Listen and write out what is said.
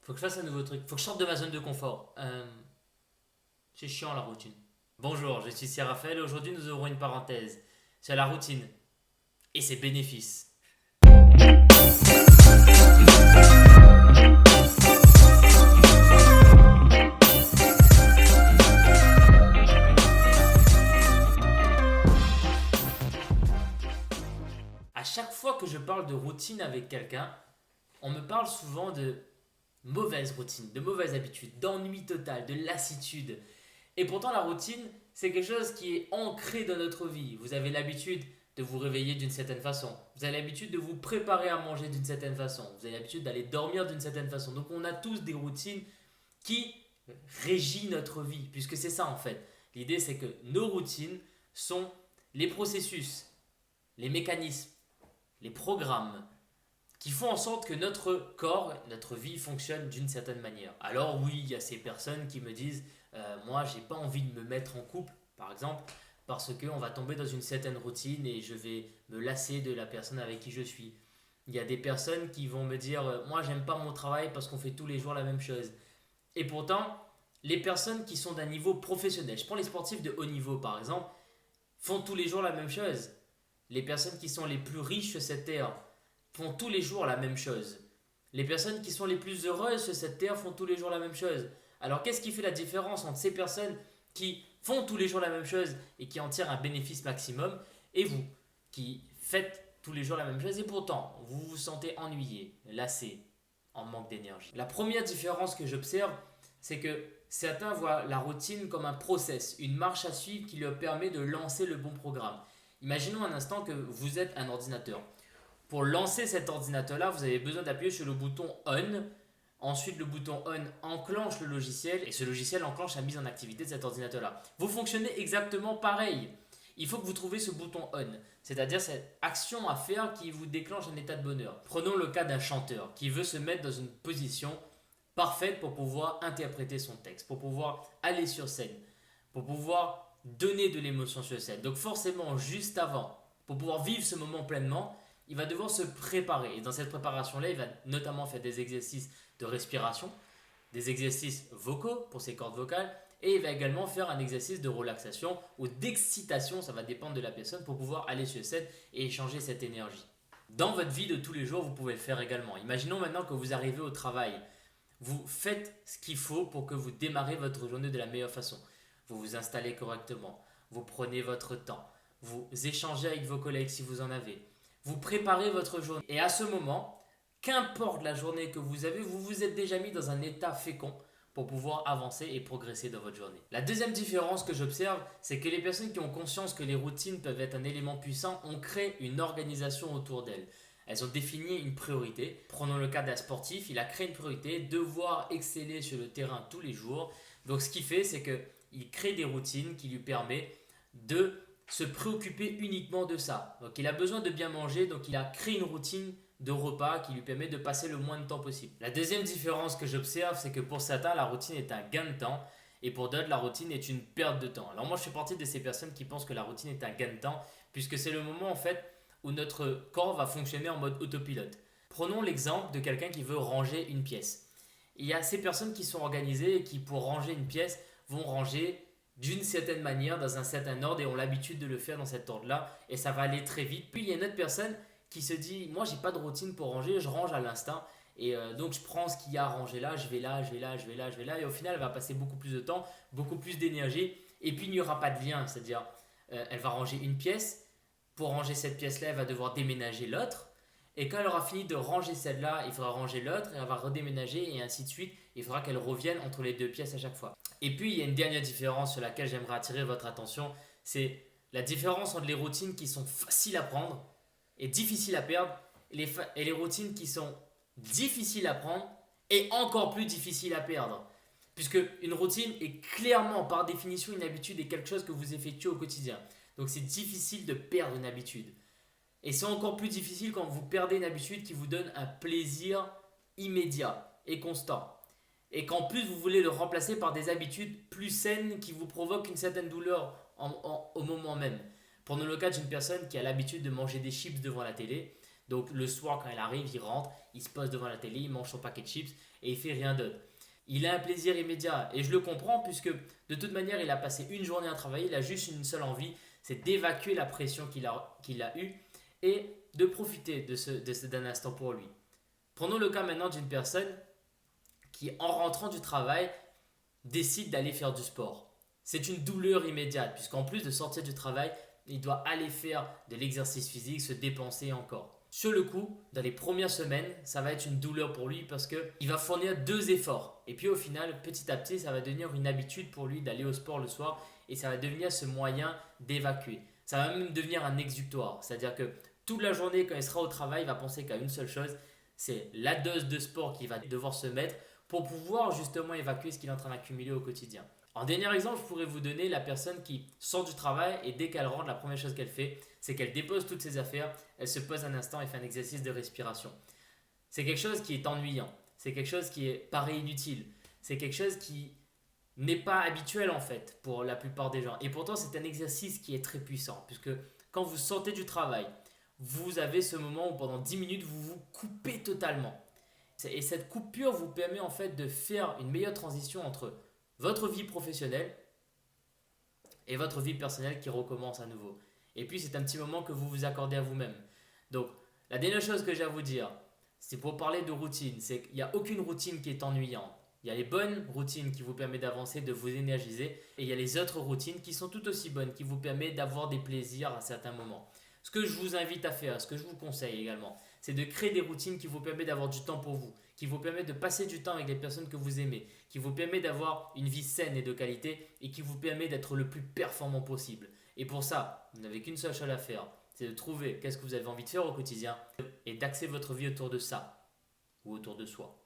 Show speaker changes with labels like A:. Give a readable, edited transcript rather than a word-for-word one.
A: Faut que je fasse un nouveau truc. Faut que je sorte de ma zone de confort. C'est chiant la routine. Bonjour, je suis Sir Raphaël. Aujourd'hui, nous aurons une parenthèse sur la routine et ses bénéfices. À chaque fois que je parle de routine avec quelqu'un, on me parle souvent de mauvaise routine, de mauvaises habitudes, d'ennui total, de lassitude. Et pourtant, la routine, c'est quelque chose qui est ancré dans notre vie. Vous avez l'habitude de vous réveiller d'une certaine façon. Vous avez l'habitude de vous préparer à manger d'une certaine façon. Vous avez l'habitude d'aller dormir d'une certaine façon. Donc, on a tous des routines qui régissent notre vie, puisque c'est ça en fait. L'idée, c'est que nos routines sont les processus, les mécanismes, les programmes qui font en sorte que notre corps, notre vie fonctionne d'une certaine manière. Alors oui, il y a ces personnes qui me disent moi, j'ai pas envie de me mettre en couple, par exemple, parce qu'on va tomber dans une certaine routine et je vais me lasser de la personne avec qui je suis. Il y a des personnes qui vont me dire moi, j'aime pas mon travail parce qu'on fait tous les jours la même chose. Et pourtant, les personnes qui sont d'un niveau professionnel, je prends les sportifs de haut niveau par exemple, font tous les jours la même chose. Les personnes qui sont les plus riches sur cette terre font tous les jours la même chose. Les personnes qui sont les plus heureuses sur cette terre font tous les jours la même chose. Alors qu'est-ce qui fait la différence entre ces personnes qui font tous les jours la même chose et qui en tirent un bénéfice maximum et vous qui faites tous les jours la même chose et pourtant vous vous sentez ennuyé, lassé, en manque d'énergie? La première différence que j'observe, c'est que certains voient la routine comme un process, une marche à suivre qui leur permet de lancer le bon programme. Imaginons un instant que vous êtes un ordinateur. Pour lancer cet ordinateur-là, vous avez besoin d'appuyer sur le bouton On. Ensuite, le bouton On enclenche le logiciel et ce logiciel enclenche la mise en activité de cet ordinateur-là. Vous fonctionnez exactement pareil. Il faut que vous trouviez ce bouton On, c'est-à-dire cette action à faire qui vous déclenche un état de bonheur. Prenons le cas d'un chanteur qui veut se mettre dans une position parfaite pour pouvoir interpréter son texte, pour pouvoir aller sur scène, pour pouvoir donner de l'émotion sur scène. Donc forcément, juste avant, pour pouvoir vivre ce moment pleinement, il va devoir se préparer. Et dans cette préparation-là, il va notamment faire des exercices de respiration, des exercices vocaux pour ses cordes vocales, et il va également faire un exercice de relaxation ou d'excitation, ça va dépendre de la personne, pour pouvoir aller sur scène et échanger cette énergie. Dans votre vie de tous les jours, vous pouvez le faire également. Imaginons maintenant que vous arrivez au travail. Vous faites ce qu'il faut pour que vous démarrez votre journée de la meilleure façon. Vous vous installez correctement, vous prenez votre temps, vous échangez avec vos collègues si vous en avez. Vous préparez votre journée. Et à ce moment, qu'importe la journée que vous avez, vous vous êtes déjà mis dans un état fécond pour pouvoir avancer et progresser dans votre journée. La deuxième différence que j'observe, c'est que les personnes qui ont conscience que les routines peuvent être un élément puissant ont créé une organisation autour d'elles. Elles ont défini une priorité. Prenons le cas d'un sportif, il a créé une priorité, devoir exceller sur le terrain tous les jours. Donc ce qu'il fait, c'est qu'il crée des routines qui lui permettent de se préoccuper uniquement de ça. Donc il a besoin de bien manger, donc il a créé une routine de repas qui lui permet de passer le moins de temps possible. La deuxième différence que j'observe, c'est que pour certains, la routine est un gain de temps et pour d'autres, la routine est une perte de temps. Alors moi, je fais partie de ces personnes qui pensent que la routine est un gain de temps puisque c'est le moment en fait où notre corps va fonctionner en mode autopilote. Prenons l'exemple de quelqu'un qui veut ranger une pièce. Il y a ces personnes qui sont organisées et qui, pour ranger une pièce, vont ranger d'une certaine manière, dans un certain ordre, et ont l'habitude de le faire dans cet ordre-là, et ça va aller très vite. Puis il y a une autre personne qui se dit, moi j'ai pas de routine pour ranger, je range à l'instinct, et donc je prends ce qu'il y a à ranger là, je vais là, je vais là, je vais là, je vais là, et au final elle va passer beaucoup plus de temps, beaucoup plus d'énergie, et puis il n'y aura pas de lien, c'est-à-dire elle va ranger une pièce, pour ranger cette pièce-là, elle va devoir déménager l'autre, et quand elle aura fini de ranger celle-là, il faudra ranger l'autre, et elle va redéménager, et ainsi de suite, il faudra qu'elle revienne entre les deux pièces à chaque fois. Et puis, il y a une dernière différence sur laquelle j'aimerais attirer votre attention, c'est la différence entre les routines qui sont faciles à prendre et difficiles à perdre, et les routines qui sont difficiles à prendre et encore plus difficiles à perdre. Puisque une routine est clairement, par définition, une habitude et quelque chose que vous effectuez au quotidien. Donc c'est difficile de perdre une habitude. Et c'est encore plus difficile quand vous perdez une habitude qui vous donne un plaisir immédiat et constant. Et qu'en plus vous voulez le remplacer par des habitudes plus saines qui vous provoquent une certaine douleur au moment même. Prenons le cas d'une personne qui a l'habitude de manger des chips devant la télé. Donc le soir, quand il arrive, il rentre, il se pose devant la télé, il mange son paquet de chips et il fait rien d'autre. Il a un plaisir immédiat et je le comprends puisque de toute manière, il a passé une journée à travailler, il a juste une seule envie, c'est d'évacuer la pression qu'il a eue et de profiter d'un instant pour lui. Prenons le cas maintenant d'une personne qui, en rentrant du travail, décide d'aller faire du sport. C'est une douleur immédiate, puisqu'en plus de sortir du travail, il doit aller faire de l'exercice physique, se dépenser encore. Sur le coup, dans les premières semaines, ça va être une douleur pour lui parce qu'il va fournir deux efforts. Et puis au final, petit à petit, ça va devenir une habitude pour lui d'aller au sport le soir et ça va devenir ce moyen d'évacuer. Ça va même devenir un exutoire. C'est-à-dire que toute la journée, quand il sera au travail, il va penser qu'à une seule chose, c'est la dose de sport qu'il va devoir se mettre pour pouvoir justement évacuer ce qu'il est en train d'accumuler au quotidien. En dernier exemple, je pourrais vous donner la personne qui sort du travail et dès qu'elle rentre, la première chose qu'elle fait, c'est qu'elle dépose toutes ses affaires, elle se pose un instant et fait un exercice de respiration. C'est quelque chose qui est ennuyant, c'est quelque chose qui paraît inutile, c'est quelque chose qui n'est pas habituel en fait pour la plupart des gens. Et pourtant, c'est un exercice qui est très puissant puisque quand vous sortez du travail, vous avez ce moment où pendant 10 minutes, vous vous coupez totalement. Et cette coupure vous permet en fait de faire une meilleure transition entre votre vie professionnelle et votre vie personnelle qui recommence à nouveau. Et puis c'est un petit moment que vous vous accordez à vous-même. Donc la dernière chose que j'ai à vous dire, c'est pour parler de routine, c'est qu'il n'y a aucune routine qui est ennuyante. Il y a les bonnes routines qui vous permettent d'avancer, de vous énergiser, et il y a les autres routines qui sont tout aussi bonnes, qui vous permettent d'avoir des plaisirs à certains moments. Ce que je vous invite à faire, ce que je vous conseille également, c'est de créer des routines qui vous permettent d'avoir du temps pour vous, qui vous permettent de passer du temps avec les personnes que vous aimez, qui vous permettent d'avoir une vie saine et de qualité et qui vous permet d'être le plus performant possible. Et pour ça, vous n'avez qu'une seule chose à faire, c'est de trouver qu'est-ce que vous avez envie de faire au quotidien et d'axer votre vie autour de ça ou autour de soi.